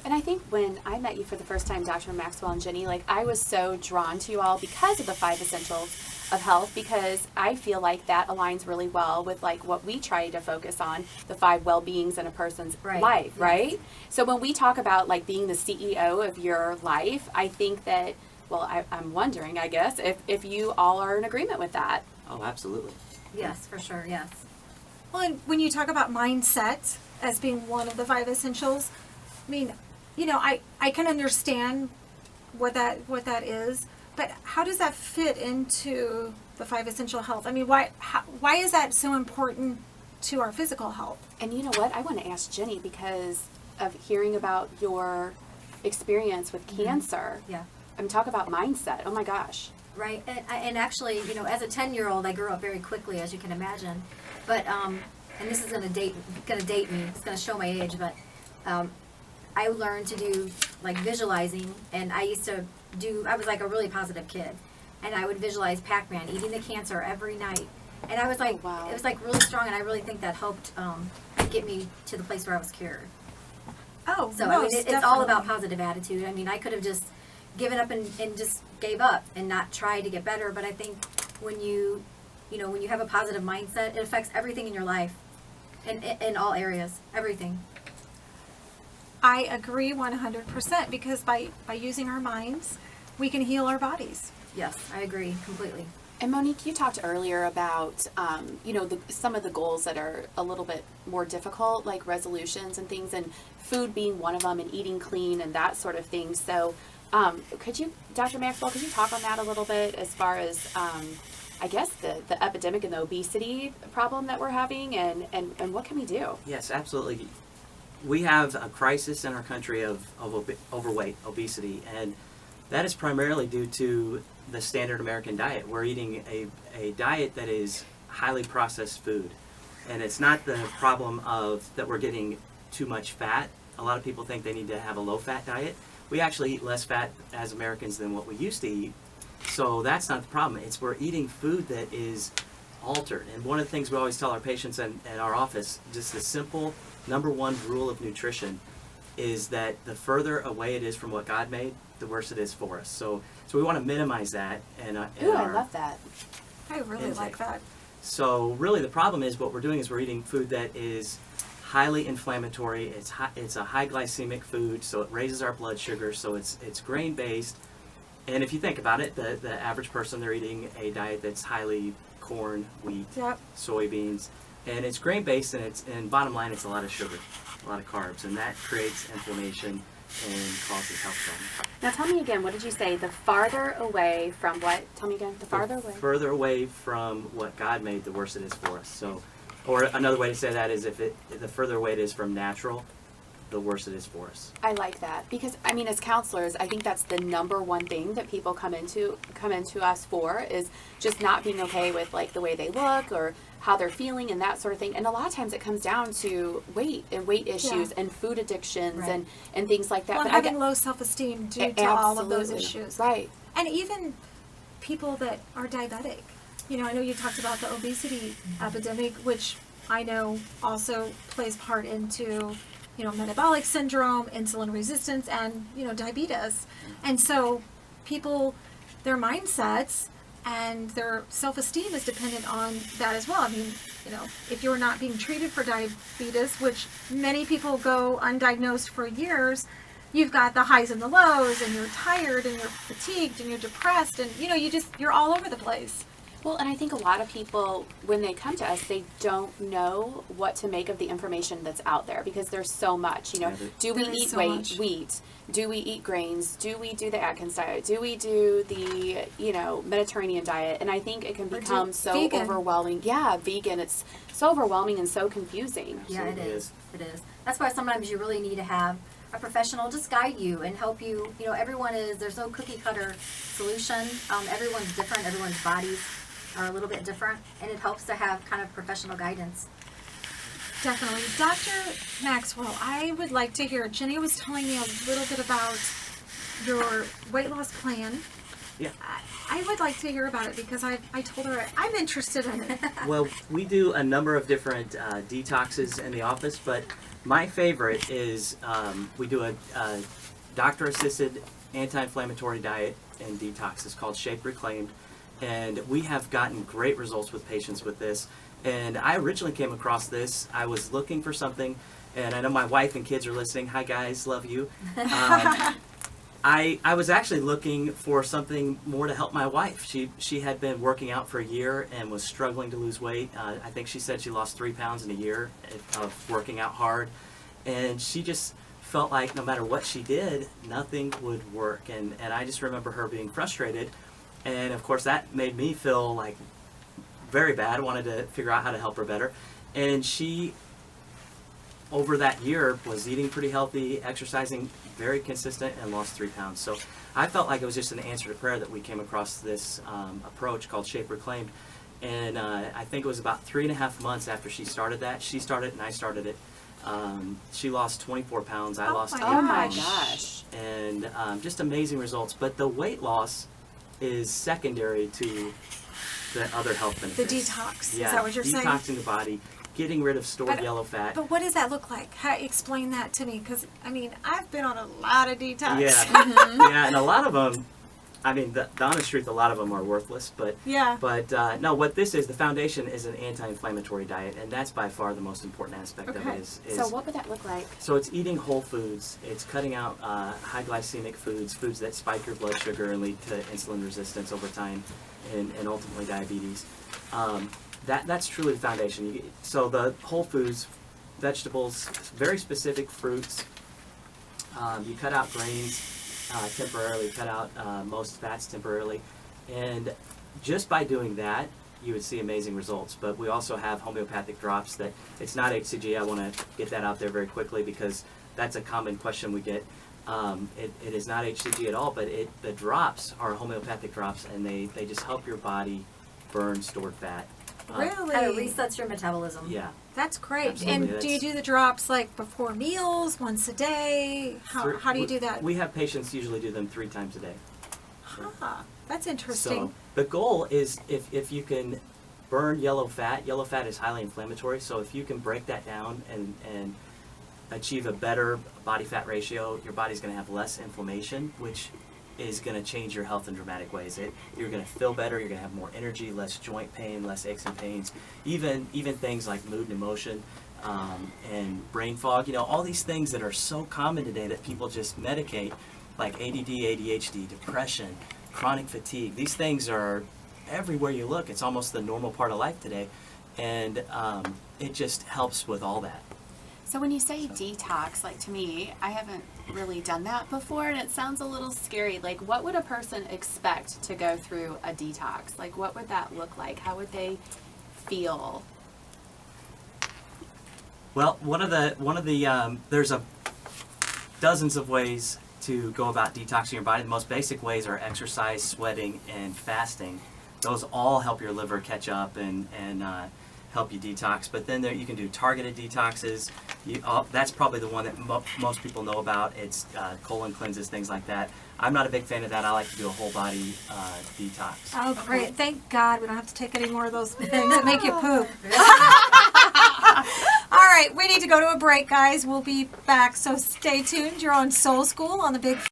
And I think when I met you for the first time, Dr. Maxwell and Jenny, like I was so drawn to you all because of the 5 essentials of health, because I feel like that aligns really well with like what we try to focus on, the 5 well-beings in a person's life, right? So when we talk about like being the CEO of your life, I think that, well, I'm wondering, I guess, if you all are in agreement with that. Oh, absolutely. Yes, for sure, yes. Well, and when you talk about mindset as being one of the 5 essentials, I mean, you know, I can understand what that is, but how does that fit into the 5 essential health? I mean, why is that so important to our physical health? And you know what? I want to ask Jenny because of hearing about your experience with cancer. Yeah. I mean, talk about mindset. Oh my gosh. Right, and actually, you know, as a 10-year-old, I grew up very quickly, as you can imagine. But and this is gonna date me. It's gonna show my age, but I learned to do like visualizing, and I was like a really positive kid, and I would visualize Pac-Man eating the cancer every night, and I was like, oh, wow. It was like really strong, and I really think that helped get me to the place where I was cured. Oh, So I mean, it's all about positive attitude. I mean, I could have just given up and just gave up and not tried to get better, but I think when you have a positive mindset, it affects everything in your life, in all areas, everything. I agree 100% because by using our minds, we can heal our bodies. Yes, I agree completely. And Monique, you talked earlier about, some of the goals that are a little bit more difficult, like resolutions and things, and food being one of them, and eating clean and that sort of thing. So could you, Dr. Maxwell, could you talk on that a little bit as far as, I guess, the epidemic and the obesity problem that we're having, and what can we do? Yes, absolutely. We have a crisis in our country of overweight, obesity, and that is primarily due to the standard American diet. We're eating a diet that is highly processed food, and it's not the problem of that we're getting too much fat. A lot of people think they need to have a low-fat diet. We actually eat less fat as Americans than what we used to eat, so that's not the problem. It's we're eating food that is altered, and one of the things we always tell our patients in our office, just a simple number 1 rule of nutrition, is that the further away it is from what God made, the worse it is for us. So we want to minimize that. Ooh, I love that. I really like that. So really the problem is what we're doing is we're eating food that is highly inflammatory. It's a high glycemic food, so it raises our blood sugar. So it's grain based. And if you think about it, the average person, they're eating a diet that's highly corn, wheat, soybeans, and it's grain based, and bottom line, it's a lot of sugar, a lot of carbs, and that creates inflammation and causes health problems. Now tell me again, what did you say? The farther away from what? Tell me again. The farther away. Further away from what God made, the worse it is for us. So, or another way to say that is the further away it is from natural, the worse it is for us. I like that because I mean, as counselors, I think that's the number 1 thing that people come into us for is just not being okay with like the way they look or how they're feeling and that sort of thing. And a lot of times it comes down to weight and weight issues and food addictions and things like that. Well, but having low self-esteem due to all of those issues. Right. And even people that are diabetic. You know, I know you talked about the obesity epidemic, which I know also plays part into, you know, metabolic syndrome, insulin resistance, and, you know, diabetes. And so people, their mindsets and their self-esteem is dependent on that as well. I mean, you know, if you're not being treated for diabetes, which many people go undiagnosed for years, you've got the highs and the lows, and you're tired, and you're fatigued, and you're depressed, and, you know, you're all over the place. Well, and I think a lot of people, when they come to us, they don't know what to make of the information that's out there because there's so much, you know. Do we eat wheat? Do we eat grains? Do we do the Atkins diet? Do we do the, you know, Mediterranean diet? And I think it can become so vegan. overwhelming. Yeah, vegan. It's so overwhelming and so confusing. Yeah, it is. It is. That's why sometimes you really need to have a professional just guide you and help you. You know, there's no cookie cutter solution. Everyone's different. Everyone's bodies are a little bit different, and it helps to have kind of professional guidance. Definitely. Dr. Maxwell, I would like to hear, Jenny was telling me a little bit about your weight loss plan. Yeah. I would like to hear about it because I told her I'm interested in it. Well, we do a number of different detoxes in the office, but My favorite is we do a doctor-assisted anti-inflammatory diet and detox. It's called Shape Reclaimed, and we have gotten great results with patients with this. And I originally came across this. I was looking for something, and I know my wife and kids are listening. Hi guys, love you. I was actually looking for something more to help my wife. She had been working out for a year and was struggling to lose weight. I think she said she lost 3 pounds in a year of working out hard, and she just felt like no matter what she did, nothing would work. And I just remember her being frustrated, and of course that made me feel like very bad. Wanted to figure out how to help her better, and she, over that year, was eating pretty healthy, exercising very consistent, and lost 3 pounds. So I felt like it was just an answer to prayer that we came across this approach called Shape Reclaimed. And I think it was about 3.5 months after she started that. She started and I started it. She lost 24 pounds. I lost 8 Oh my pounds. gosh. And just amazing results. But the weight loss is secondary to the other health The benefits. detox. Yeah, Is that what you're saying? detoxing the body, getting rid of stored But- yellow fat. But what does that look like? Explain that to me, because I mean, I've been on a lot of detox. Yeah, yeah, and a lot of them, I mean, the honest truth, a lot of them are worthless. But Yeah. no, what this is, the foundation is an anti-inflammatory diet, and that's by far the most important aspect of Okay. it. Is So what would that look like? so it's eating whole foods. It's cutting out high glycemic foods that spike your blood sugar and lead to insulin resistance over time, and ultimately diabetes. That's truly the foundation. So the whole foods, vegetables, very specific fruits. You cut out grains temporarily, cut out most fats temporarily, and just by doing that, you would see amazing results. But we also have homeopathic drops that, it's not HCG. I want to get that out there very quickly because that's a common question we get. It is not HCG at all, but the drops are homeopathic drops, and they just help your body burn stored fat. Kind of Really? resets your metabolism. Yeah. That's great. Absolutely, And do you that's- do the drops like before meals, once a day? How do you do that? We have patients usually do them 3 times a day. Huh, that's interesting. So the goal is if you can burn yellow fat is highly inflammatory, so if you can break that down and achieve a better body fat ratio, your body's going to have less inflammation, which is going to change your health in dramatic ways. You're going to feel better, you're going to have more energy, less joint pain, less aches and pains, even things like mood and emotion, and brain fog, all these things that are so common today that people just medicate, like ADD, ADHD, depression, chronic fatigue. These things are everywhere you look. It's almost the normal part of life today, and it just helps with all that. So when you say detox, like to me, I haven't really done that before, and it sounds a little scary. Like, what would a person expect to go through a detox? Like, what would that look like? How would they feel? Well, one of the there's dozens of ways to go about detoxing your body. The most basic ways are exercise, sweating, and fasting. Those all help your liver catch up and help you detox. But then you can do targeted detoxes. That's probably the one that most people know about. It's colon cleanses, things like that. I'm not a big fan of that. I like to do a whole body detox. Oh, great. Thank God we don't have to take any more of those things that make you poop. All right, we need to go to a break, guys. We'll be back, so stay tuned. You're on Soul School on the Big